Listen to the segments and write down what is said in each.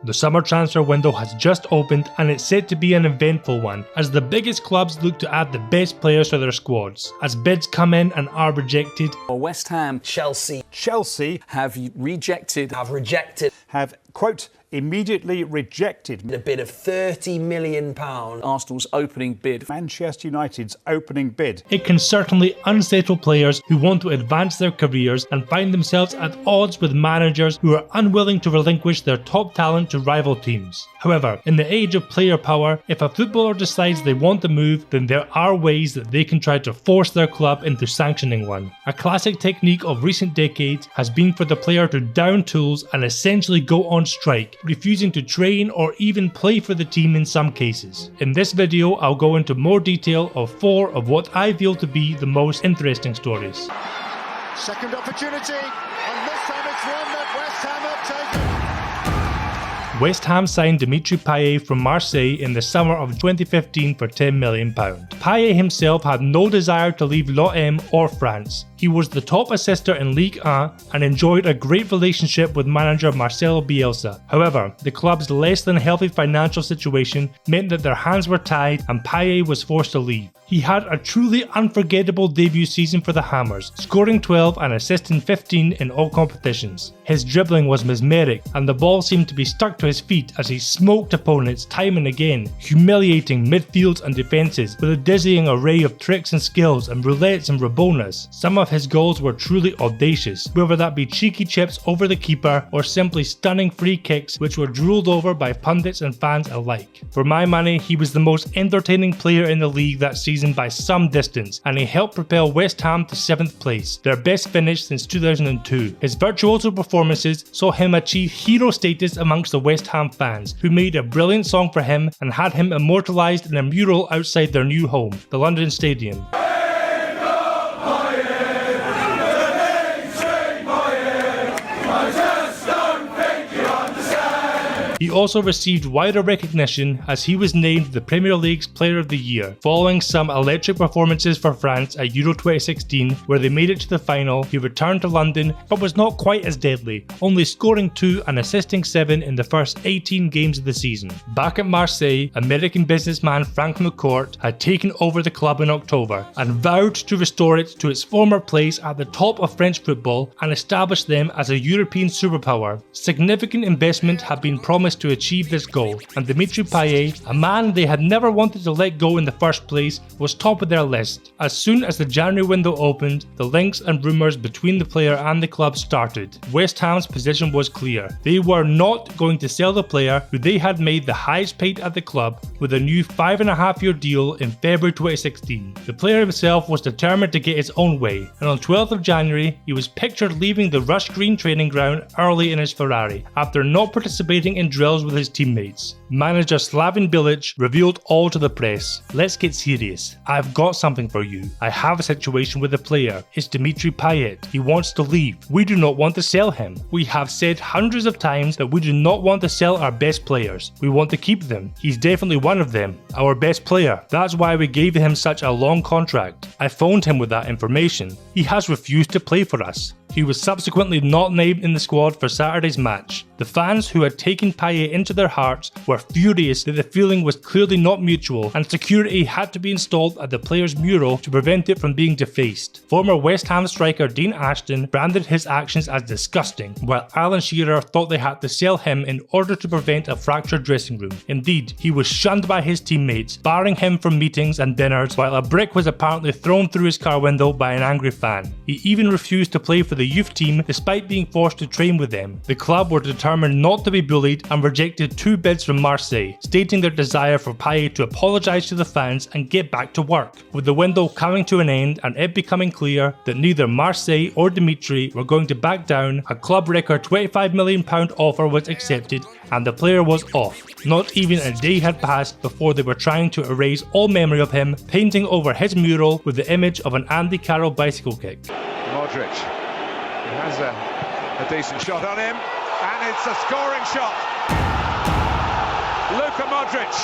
The summer transfer window has just opened and it's set to be an eventful one as the biggest clubs look to add the best players to their squads. As bids come in and are rejected, West Ham, Chelsea have rejected, have, quote, immediately rejected a bid of £30 million. Arsenal's opening bid. Manchester United's opening bid. it can certainly unsettle players who want to advance their careers and find themselves at odds with managers who are unwilling to relinquish their top talent to rival teams. However, in the age of player power, if a footballer decides they want to move, then there are ways that they can try to force their club into sanctioning one. A classic technique of recent decades has been for the player to down tools and essentially go on strike, refusing to train or even play for the team in some cases. In this video, I'll go into more detail of 4 of what I feel to be the most interesting stories. Second opportunity, and this time it's one that West Ham have taken. West Ham signed Dimitri Payet from Marseille in the summer of 2015 for £10 million. Payet himself had no desire to leave l'OM or France. He was the top assister in Ligue 1 and enjoyed a great relationship with manager Marcelo Bielsa. However, the club's less than healthy financial situation meant that their hands were tied and Payet was forced to leave. He had a truly unforgettable debut season for the Hammers, scoring 12 and assisting 15 in all competitions. His dribbling was mesmeric and the ball seemed to be stuck to his feet as he smoked opponents time and again, humiliating midfields and defences with a dizzying array of tricks and skills and roulettes and rabonas. Some of his goals were truly audacious, whether that be cheeky chips over the keeper or simply stunning free kicks which were drooled over by pundits and fans alike. For my money, he was the most entertaining player in the league that season by some distance, and he helped propel West Ham to 7th place, their best finish since 2002. His virtuoso performances saw him achieve hero status amongst the West Ham fans, who made a brilliant song for him and had him immortalised in a mural outside their new home, the London Stadium. He also received wider recognition as he was named the Premier League's Player of the Year. Following some electric performances for France at Euro 2016 where they made it to the final, he returned to London but was not quite as deadly, only scoring 2 and assisting 7 in the first 18 games of the season. Back at Marseille, American businessman Frank McCourt had taken over the club in October and vowed to restore it to its former place at the top of French football and establish them as a European superpower. Significant investment had been promised to achieve this goal, and Dimitri Payet, a man they had never wanted to let go in the first place, was top of their list. As soon as the January window opened, the links and rumours between the player and the club started. West Ham's position was clear. They were not going to sell the player who they had made the highest paid at the club with a new 5.5-year deal in February 2016. The player himself was determined to get his own way, and on 12th of January he was pictured leaving the Rush Green training ground early in his Ferrari after not participating in drills with his teammates. Manager Slaven Bilic revealed all to the press. Let's get serious. I've got something for you. I have a situation with the player. It's Dimitri Payet. He wants to leave. We do not want to sell him. We have said hundreds of times that we do not want to sell our best players. We want to keep them. He's definitely one of them. Our best player. That's why we gave him such a long contract. I phoned him with that information. He has refused to play for us. He was subsequently not named in the squad for Saturday's match. The fans who had taken Payet into their hearts were furious that the feeling was clearly not mutual and security had to be installed at the player's mural to prevent it from being defaced. Former West Ham striker Dean Ashton branded his actions as disgusting, while Alan Shearer thought they had to sell him in order to prevent a fractured dressing room. Indeed, he was shunned by his teammates, barring him from meetings and dinners, while a brick was apparently thrown through his car window by an angry fan. He even refused to play for the youth team despite being forced to train with them. The club were determined not to be bullied and rejected 2 bids from Marseille, stating their desire for Payet to apologise to the fans and get back to work. With the window coming to an end and it becoming clear that neither Marseille or Dimitri were going to back down, a club record £25 million offer was accepted and the player was off. Not even a day had passed before they were trying to erase all memory of him, painting over his mural with the image of an Andy Carroll bicycle kick. Modric. He has a decent shot on him, and it's a scoring shot.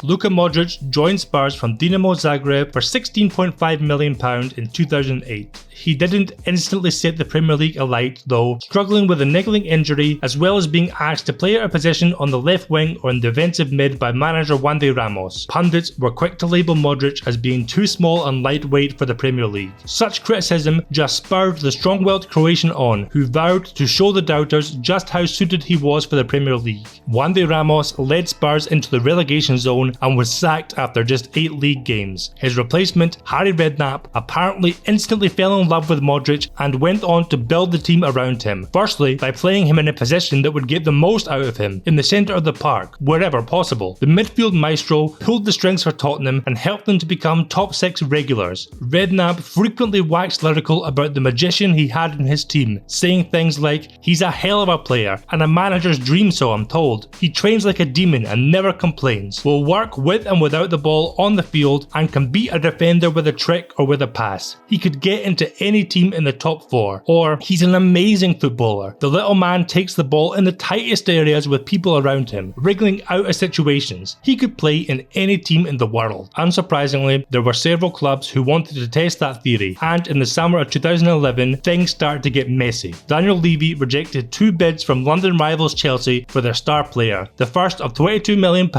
Luka Modric joined Spurs from Dinamo Zagreb for £16.5 million in 2008. He didn't instantly set the Premier League alight though, struggling with a niggling injury as well as being asked to play out a position on the left wing or in defensive mid by manager Juan Ramos. Pundits were quick to label Modric as being too small and lightweight for the Premier League. Such criticism just spurred the strong-willed Croatian on, who vowed to show the doubters just how suited he was for the Premier League. Juan Ramos led Spurs into the relegation zone and was sacked after just 8 league games. His replacement, Harry Redknapp, apparently instantly fell in love with Modric and went on to build the team around him. Firstly, by playing him in a position that would get the most out of him, in the centre of the park, wherever possible. The midfield maestro pulled the strings for Tottenham and helped them to become top 6 regulars. Redknapp frequently waxed lyrical about the magician he had in his team, saying things like, "He's a hell of a player and a manager's dream, so I'm told. He trains like a demon and never complains. Will work with and without the ball on the field and can beat a defender with a trick or with a pass. He could get into any team in the top 4. Or, he's an amazing footballer. The little man takes the ball in the tightest areas with people around him, wriggling out of situations. He could play in any team in the world." Unsurprisingly, there were several clubs who wanted to test that theory, and in the summer of 2011, things started to get messy. Daniel Levy rejected 2 bids from London rivals Chelsea for their star player, the first of £22 million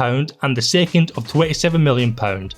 and the second of £27 million.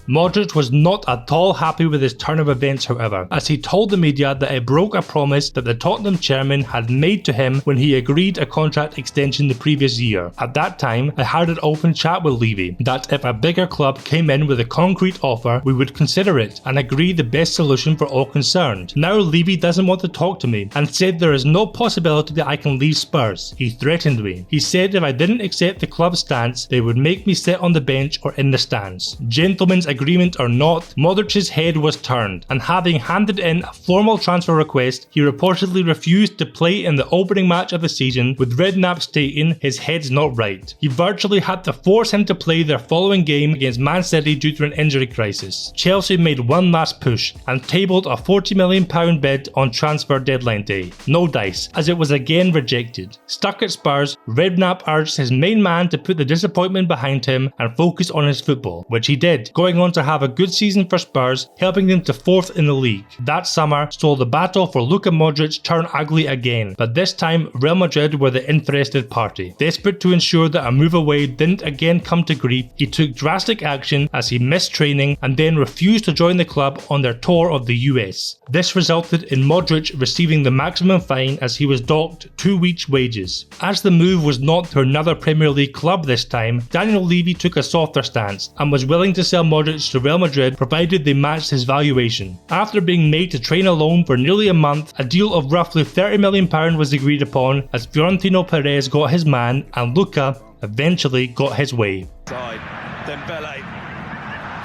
Modric was not at all happy with this turn of events, however, as he told the media that it broke a promise that the Tottenham chairman had made to him when he agreed a contract extension the previous year. At that time, I had an open chat with Levy that if a bigger club came in with a concrete offer, we would consider it and agree the best solution for all concerned. Now Levy doesn't want to talk to me and said there is no possibility that I can leave Spurs. He threatened me. He said if I didn't accept the club's stance, they would make me sit on the bench or in the stands. Gentleman's agreement or not, Modric's head was turned, and having handed in a formal transfer request, he reportedly refused to play in the opening match of the season, with Redknapp stating his head's not right. He virtually had to force him to play their following game against Man City due to an injury crisis. Chelsea made one last push and tabled a £40 million bid on transfer deadline day. No dice, as it was again rejected. Stuck at Spurs, Redknapp urged his main man to put the disappointment behind him and focus on his football, which he did, going on to have a good season for Spurs, helping them to 4th in the league. That summer saw the battle for Luka Modric turn ugly again, but this time Real Madrid were the interested party. Desperate to ensure that a move away didn't again come to grief, he took drastic action as he missed training and then refused to join the club on their tour of the US. This resulted in Modric receiving the maximum fine as he was docked 2 weeks' wages. As the move was not to another Premier League club this time, Daniel Levy took a softer stance and was willing to sell Modric to Real Madrid provided they matched his valuation. After being made to train alone for nearly a month, a deal of roughly £30 million was agreed upon as Florentino Perez got his man and Luka eventually got his way. Dembele.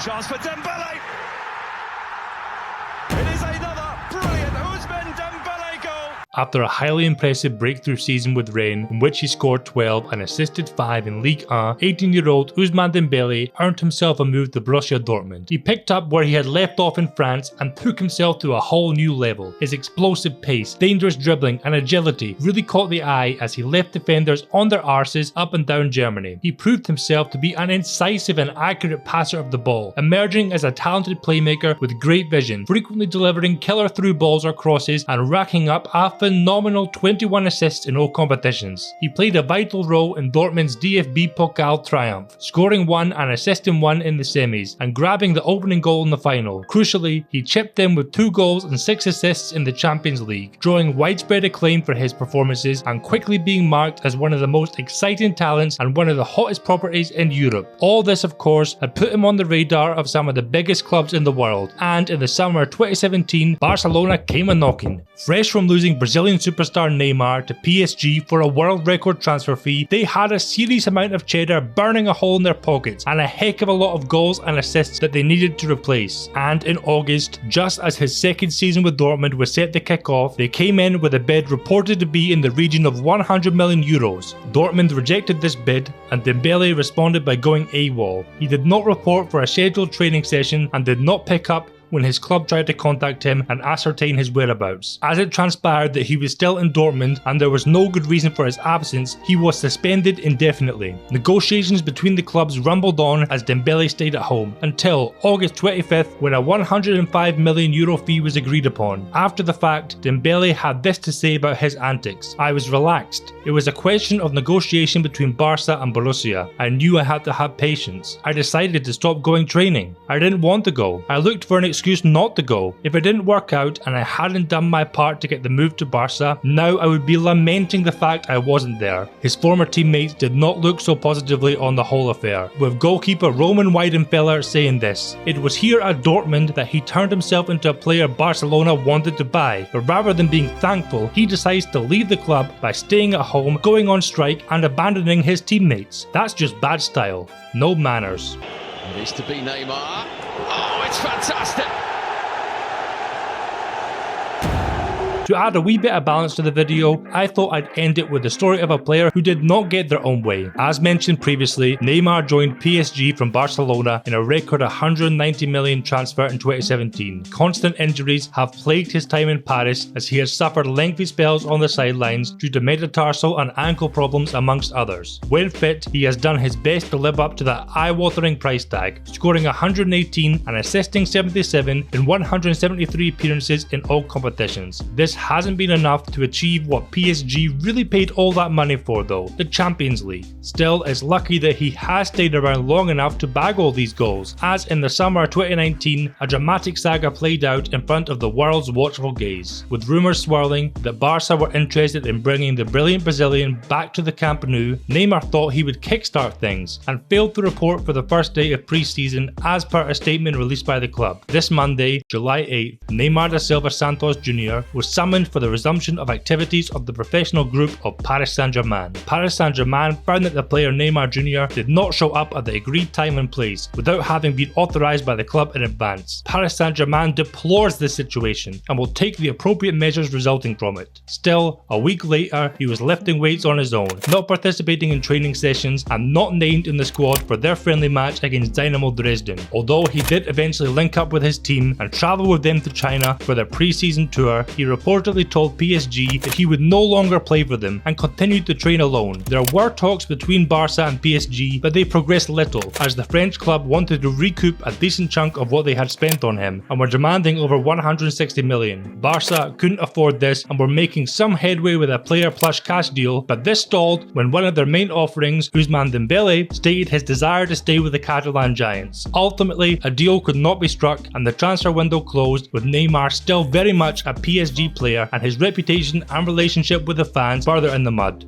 Chance for Dembele. It is another brilliant Ousmane Dembele goal. After a highly impressive breakthrough season with Rennes, in which he scored 12 and assisted 5 in Ligue 1, 18-year-old Ousmane Dembele earned himself a move to Borussia Dortmund. He picked up where he had left off in France and took himself to a whole new level. His explosive pace, dangerous dribbling and agility really caught the eye as he left defenders on their arses up and down Germany. He proved himself to be an incisive and accurate passer of the ball, emerging as a talented playmaker with great vision, frequently delivering killer through balls or crosses and racking up a phenomenal 21 assists in all competitions. He played a vital role in Dortmund's DFB Pokal triumph, scoring 1 and assisting 1 in the semis and grabbing the opening goal in the final. Crucially, he chipped in with 2 goals and 6 assists in the Champions League, drawing widespread acclaim for his performances and quickly being marked as one of the most exciting talents and one of the hottest properties in Europe. All this, of course, had put him on the radar of some of the biggest clubs in the world, and in the summer of 2017, Barcelona came a-knocking. Fresh from losing Brazilian superstar Neymar to PSG for a world record transfer fee, they had a serious amount of cheddar burning a hole in their pockets and a heck of a lot of goals and assists that they needed to replace. And in August, just as his second season with Dortmund was set to kick off, they came in with a bid reported to be in the region of €100 million. Dortmund rejected this bid and Dembele responded by going AWOL. He did not report for a scheduled training session and did not pick up when his club tried to contact him and ascertain his whereabouts. As it transpired that he was still in Dortmund and there was no good reason for his absence, he was suspended indefinitely. Negotiations between the clubs rumbled on as Dembele stayed at home until August 25th, when a €105 million fee was agreed upon. After the fact, Dembele had this to say about his antics: "I was relaxed. It was a question of negotiation between Barca and Borussia. I knew I had to have patience. I decided to stop going training. I didn't want to go. I looked for an excuse not to go. If it didn't work out and I hadn't done my part to get the move to Barca, now I would be lamenting the fact I wasn't there." His former teammates did not look so positively on the whole affair, with goalkeeper Roman Weidenfeller saying this: "It was here at Dortmund that he turned himself into a player Barcelona wanted to buy, but rather than being thankful, he decides to leave the club by staying at home, going on strike and abandoning his teammates. That's just bad style. No manners." It is to be Neymar. Oh, it's fantastic! To add a wee bit of balance to the video, I thought I'd end it with the story of a player who did not get their own way. As mentioned previously, Neymar joined PSG from Barcelona in a record €190 million transfer in 2017. Constant injuries have plagued his time in Paris, as he has suffered lengthy spells on the sidelines due to metatarsal and ankle problems amongst others. When fit, he has done his best to live up to that eye-watering price tag, scoring 118 and assisting 77 in 173 appearances in all competitions. This hasn't been enough to achieve what PSG really paid all that money for though, the Champions League. Still, it's lucky that he has stayed around long enough to bag all these goals, as in the summer of 2019, a dramatic saga played out in front of the world's watchful gaze, with rumours swirling that Barca were interested in bringing the brilliant Brazilian back to the Camp Nou. Neymar thought he would kickstart things, and failed to report for the first day of pre-season as per a statement released by the club. This Monday, July 8th, Neymar da Silva Santos Jr. was summoned for the resumption of activities of the professional group of Paris Saint-Germain. Paris Saint-Germain found that the player Neymar Jr. did not show up at the agreed time and place without having been authorised by the club in advance. Paris Saint-Germain deplores this situation and will take the appropriate measures resulting from it. Still, a week later, he was lifting weights on his own, not participating in training sessions and not named in the squad for their friendly match against Dynamo Dresden, although he did eventually link up with his team and travel with them to China for their pre-season tour. He reportedly told PSG that he would no longer play for them and continued to train alone. There were talks between Barca and PSG, but they progressed little, as the French club wanted to recoup a decent chunk of what they had spent on him and were demanding over 160 million. Barca couldn't afford this and were making some headway with a player plus cash deal, but this stalled when one of their main offerings, Ousmane Dembele, stated his desire to stay with the Catalan Giants. Ultimately, a deal could not be struck and the transfer window closed, with Neymar still very much a PSG player and his reputation and relationship with the fans further in the mud.